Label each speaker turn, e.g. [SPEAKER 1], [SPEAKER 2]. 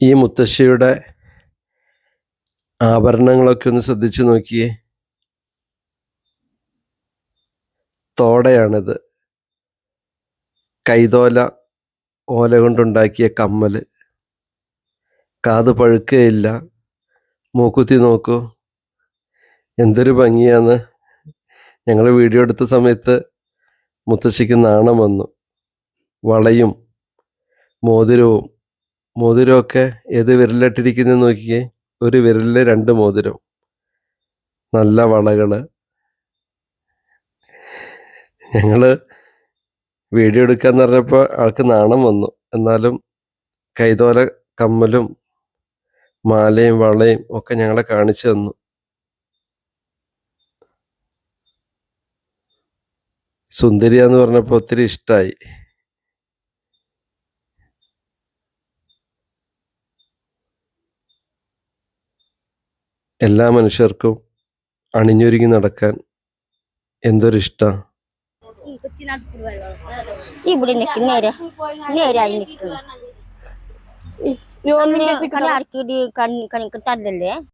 [SPEAKER 1] ഈ മുത്തശ്ശിയുടെ ആഭരണങ്ങളൊക്കെ ഒന്ന് ശ്രദ്ധിച്ചു നോക്കിയേ. തോടയാണിത്. കൈതോല ഓല കൊണ്ടുണ്ടാക്കിയ കമ്മൽ. കാത് പഴുക്കുകയില്ല. മൂക്കുത്തി നോക്കൂ, എന്തൊരു ഭംഗിയാന്ന്. ഞങ്ങൾ വീഡിയോ എടുത്ത സമയത്ത് മുത്തശ്ശിക്ക് നാണം വന്നു. വളയും മോതിരമൊക്കെ ഏത് വിരലിട്ടിരിക്കുന്നത് നോക്കിയേ. ഒരു വിരലിൽ 2 മോതിരം, നല്ല വളകൾ. ഞങ്ങൾ വീഡിയോ എടുക്കാന്ന് പറഞ്ഞപ്പോൾ ആൾക്ക് നാണം വന്നു. എന്നാലും കൈതോല കമ്മലും മാലയും വളയും ഒക്കെ ഞങ്ങളെ കാണിച്ചു തന്നു. സുന്ദരിയാന്ന് പറഞ്ഞപ്പോൾ ഒത്തിരി ഇഷ്ടമായി. എല്ലാ മനുഷ്യർക്കും അണിഞ്ഞൊരുങ്ങി നടക്കാൻ എന്തൊരിഷ്ടം.
[SPEAKER 2] ഇവിടെ നേരെ ആർക്കിടി കണിക്ക് തരല്ലേ.